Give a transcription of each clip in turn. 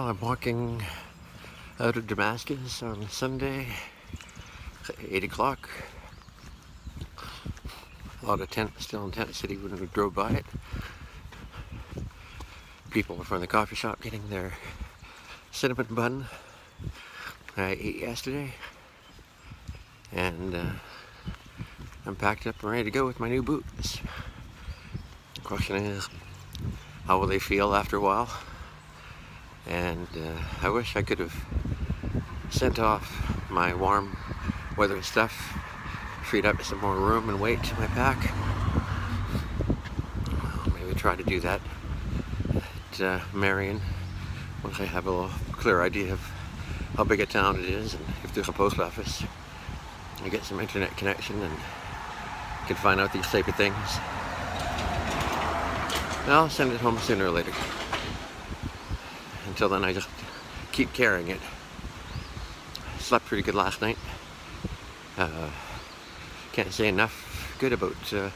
Well, I'm walking out of Damascus on Sunday, 8 o'clock. A lot of still in Tent City when we drove by it. People from the coffee shop getting their cinnamon bun I ate yesterday. And I'm packed up and ready to go with my new boots. The question is, how will they feel after a while? And I wish I could have sent off my warm weather stuff, freed up some more room and weight to my pack. Maybe try to do that at Marion once I have a little clear idea of how big a town it is and if there's a post office. I get some internet connection and can find out these type of things. I'll send it home sooner or later. Until then, I just keep carrying it. Slept pretty good last night. Can't say enough good about a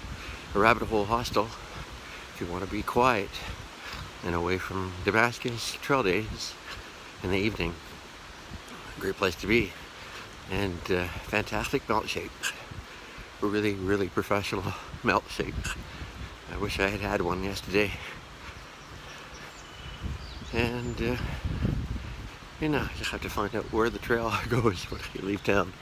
rabbit hole hostel. If you want to be quiet and away from Damascus trail days in the evening, great place to be. And fantastic milkshakes. Really, really professional milkshakes. I wish I had had one yesterday. And you know, just have to find out where the trail goes when you leave town.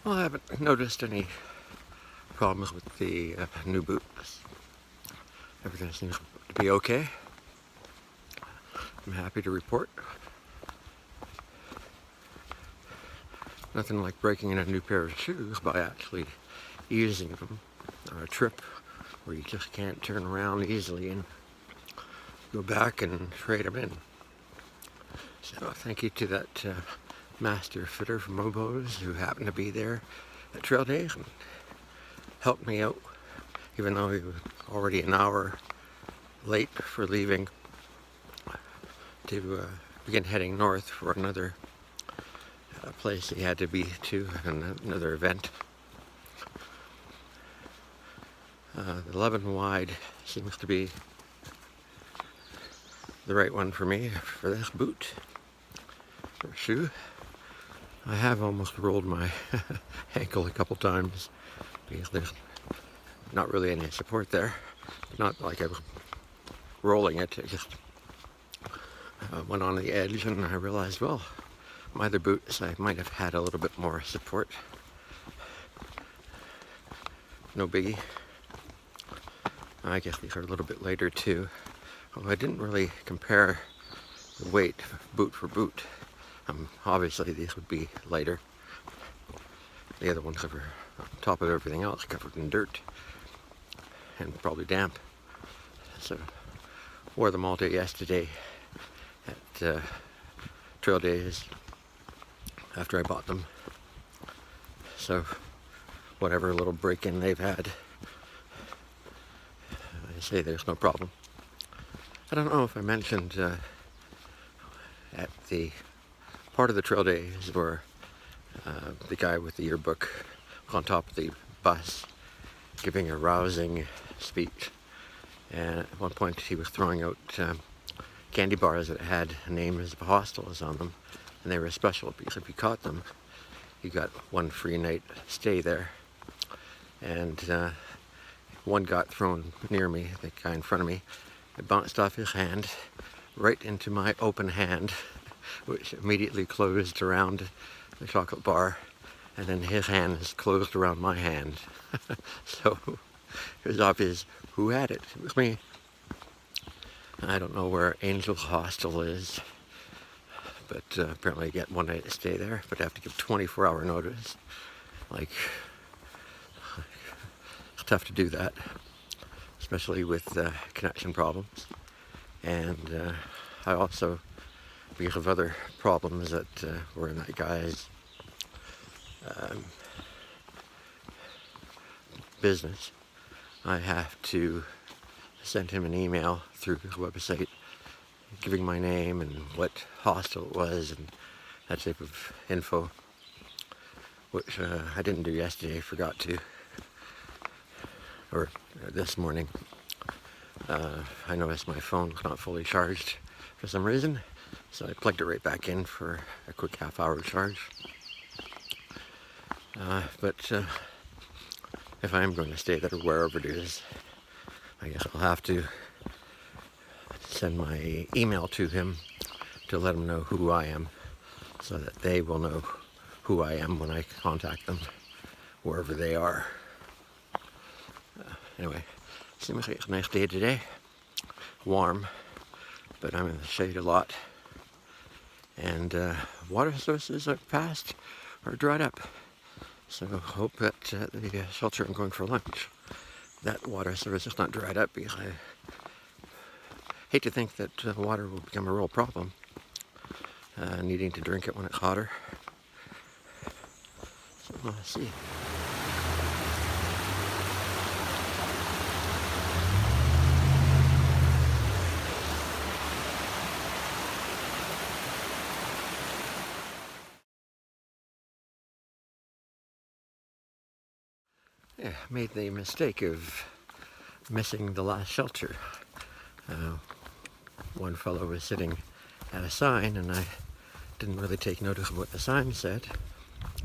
Well, I haven't noticed any problems with the new boots. Everything seems to be okay. I'm happy to report. Nothing like breaking in a new pair of shoes by actually using them on a trip where you just can't turn around easily and go back and trade them in. So thank you to that master fitter from Mobo's who happened to be there at trail days and helped me out, even though he was already an hour late for leaving to begin heading north for another place he had to be to, another event. The 11 wide seems to be the right one for me for this boot or shoe. I have almost rolled my ankle a couple times because there's not really any support there. Not like I was rolling it, it just went on the edge and I realized, well, my other boots I might have had a little bit more support. No biggie. I guess these are a little bit lighter too. Although I didn't really compare the weight boot for boot. Obviously these would be lighter. The other ones are on top of everything else covered in dirt and probably damp. So wore them all day yesterday at trail days after I bought them. So whatever little break-in they've had, I say there's no problem. I don't know if I mentioned at the part of the trail days where the guy with the yearbook was on top of the bus giving a rousing speech, and at one point he was throwing out candy bars that had names of hostels on them, and they were special because if you caught them, you got one free night stay there. And one got thrown near me, the guy in front of me. It bounced off his hand right into my open hand, which immediately closed around the chocolate bar, and then his hand is closed around my hand. So it was obvious who had it. It was me. I don't know where Angel's Hostel is, but apparently I get one night to stay there, but I have to give 24-hour notice. Like, it's tough to do that, especially with connection problems. And I also, because of other problems that were in that guy's business, I have to send him an email through his website giving my name and what hostel it was and that type of info, which I didn't do yesterday, forgot to, or this morning. I noticed my phone was not fully charged for some reason, so I plugged it right back in for a quick half-hour charge. But if I am going to stay there, wherever it is, I guess I'll have to send my email to him to let him know who I am, so that they will know who I am when I contact them, wherever they are. Anyway, seems like it's a nice day today. Warm, but I'm in the shade a lot. And water sources are past or dried up. So hope that the shelter I'm going for lunch, that water source is not dried up, because I hate to think that water will become a real problem, needing to drink it when it's hotter. So we'll see. Yeah, made the mistake of missing the last shelter. One fellow was sitting at a sign, and I didn't really take notice of what the sign said,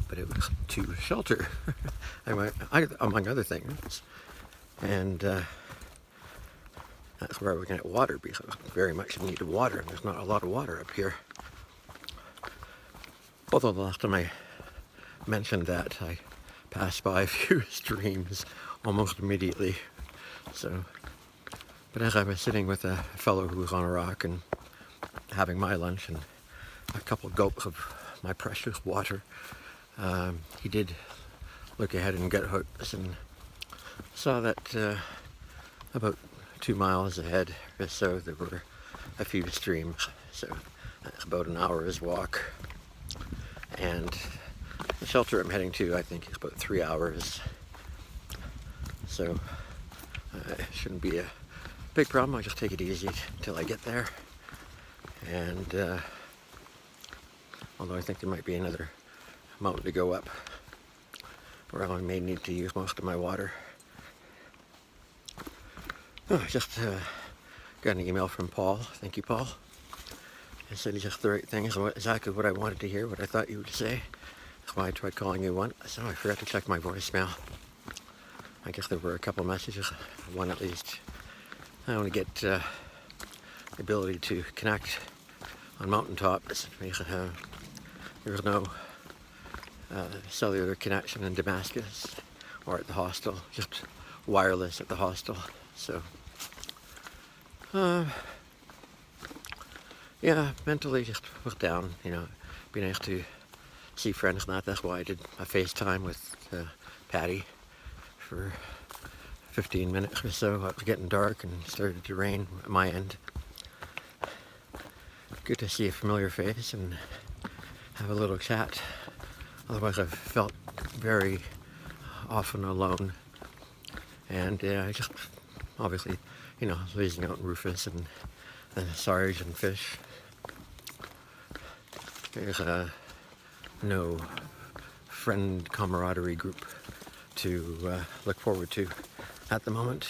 but it was to shelter, among other things. And that's where we're going to get water, because I very much need water, and there's not a lot of water up here. Although the last time I mentioned that, I passed by a few streams almost immediately. So, but as I was sitting with a fellow who was on a rock and having my lunch and a couple gulps of my precious water, he did look ahead and get hooked and saw that about 2 miles ahead or so there were a few streams. So that's about an hour's walk. And the shelter I'm heading to, I think, is about 3 hours. So it shouldn't be a big problem. I'll just take it easy until I get there. And although I think there might be another mountain to go up where I may need to use most of my water. Oh, I just got an email from Paul. Thank you, Paul. He said just the right things, exactly what I wanted to hear, what I thought you would say. That's why I tried calling you once. So I forgot to check my voicemail. I guess there were a couple messages, one at least. I want to get the ability to connect on mountaintops. There's no cellular connection in Damascus or at the hostel, just wireless at the hostel. So, yeah, mentally just was down, you know. It'd be nice to see friends, and that's why I did a FaceTime with Patty for 15 minutes or so. It was getting dark and started to rain at my end. Good to see a familiar face and have a little chat. Otherwise I've felt very often alone. And I just, obviously, you know, losing out Rufus and Sarge and Fish. There's no friend camaraderie group to look forward to at the moment.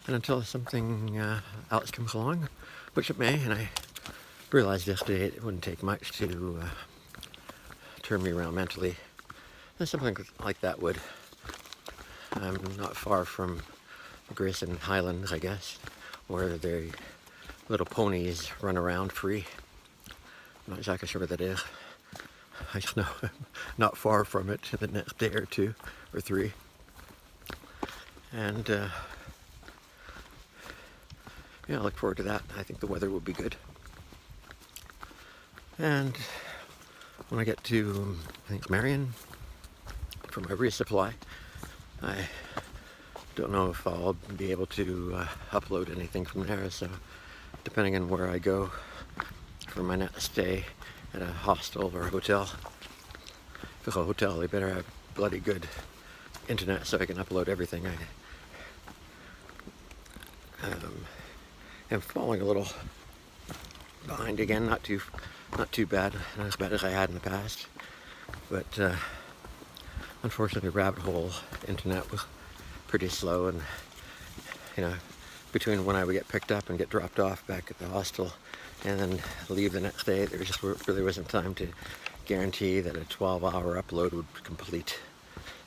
And until something else comes along, which it may, and I realized yesterday it wouldn't take much to turn me around mentally. And something like that would. I'm not far from the Grayson Highlands, I guess, where the little ponies run around free. I'm not exactly sure what that is. I just know I'm not far from it in the next day or two or three. And yeah, I look forward to that. I think the weather will be good. And when I get to, I think, Marion for my resupply, I don't know if I'll be able to upload anything from there, so depending on where I go for my next stay at a hostel or a hotel. If it's a hotel, they better have bloody good internet so I can upload everything. I am falling a little behind again, not too bad, not as bad as I had in the past, but unfortunately rabbit hole internet was pretty slow, and between when I would get picked up and get dropped off back at the hostel and then leave the next day, there just really wasn't time to guarantee that a 12-hour upload would complete,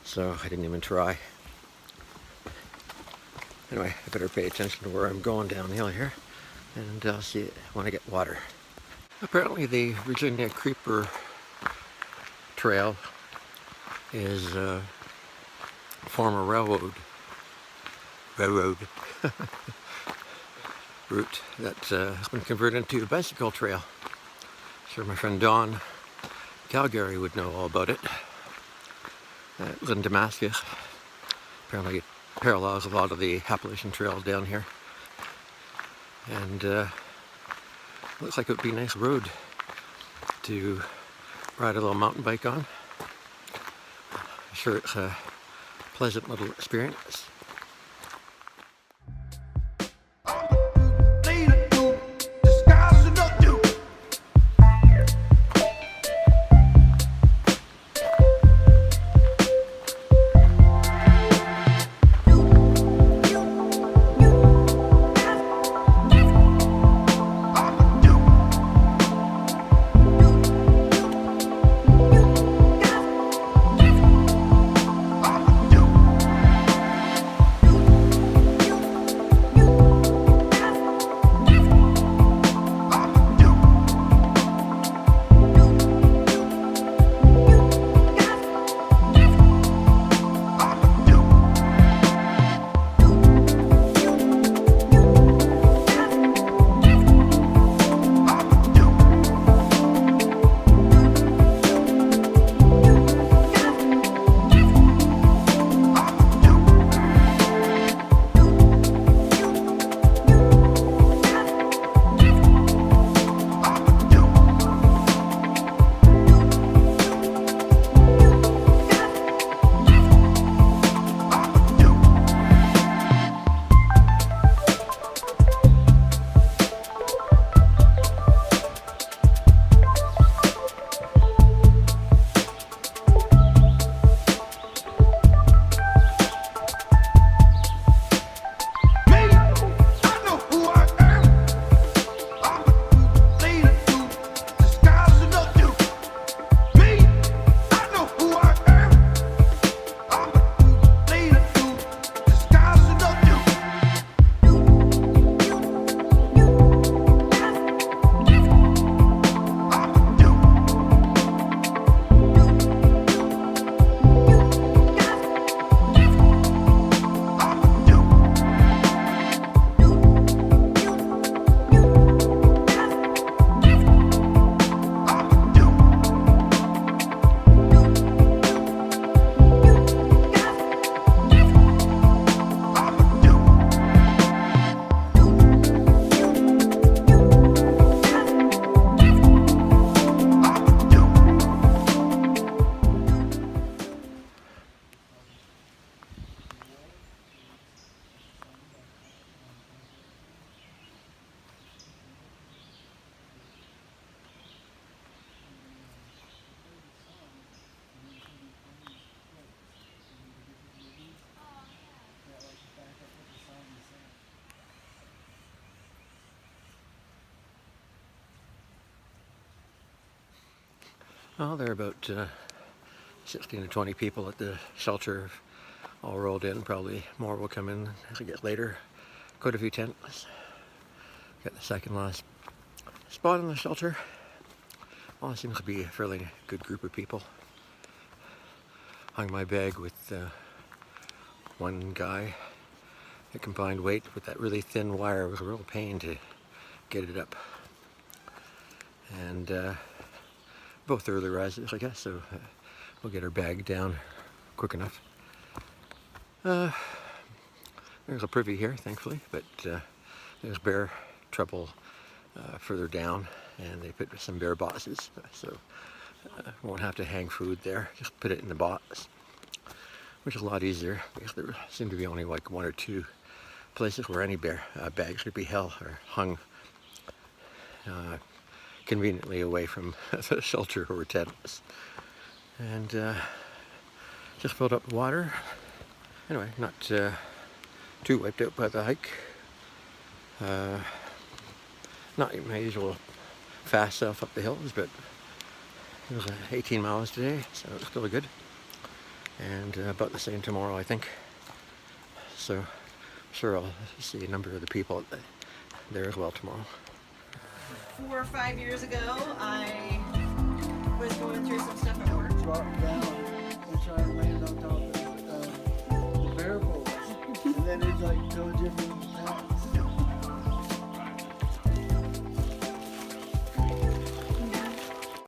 so I didn't even try. Anyway, I better pay attention to where I'm going downhill here, and I'll see it when I get water. Apparently the Virginia Creeper Trail is a former railroad route that has been converted into a bicycle trail. I'm sure my friend Dawn Calgary would know all about it. It was in Damascus. Apparently it parallels a lot of the Appalachian trails down here. And looks like it would be a nice road to ride a little mountain bike on. I'm sure it's a pleasant little experience. Well, there are about 16 to 20 people at the shelter, all rolled in. Probably more will come in as we get later. Quite a few tents. Got the second last spot in the shelter. Well, it seems to be a fairly good group of people. Hung my bag with one guy. The combined weight with that really thin wire was a real pain to get it up. And both early risers, I guess, so we'll get our bag down quick enough. There's a privy here, thankfully, but there's bear trouble further down, and they put some bear boxes, so won't have to hang food there. Just put it in the box, which is a lot easier because there seem to be only like one or two places where any bear bags could be held or hung conveniently away from the shelter or tents. And just filled up the water. Anyway, not too wiped out by the hike. Not my usual fast self up the hills, but it was 18 miles today, so it was still good. And about the same tomorrow, I think. So I'm sure I'll see a number of the people there as well tomorrow. 4 or 5 years ago, I was going through some stuff at work. Dropped down and tried to land on top of the bear pole. And then it's like no different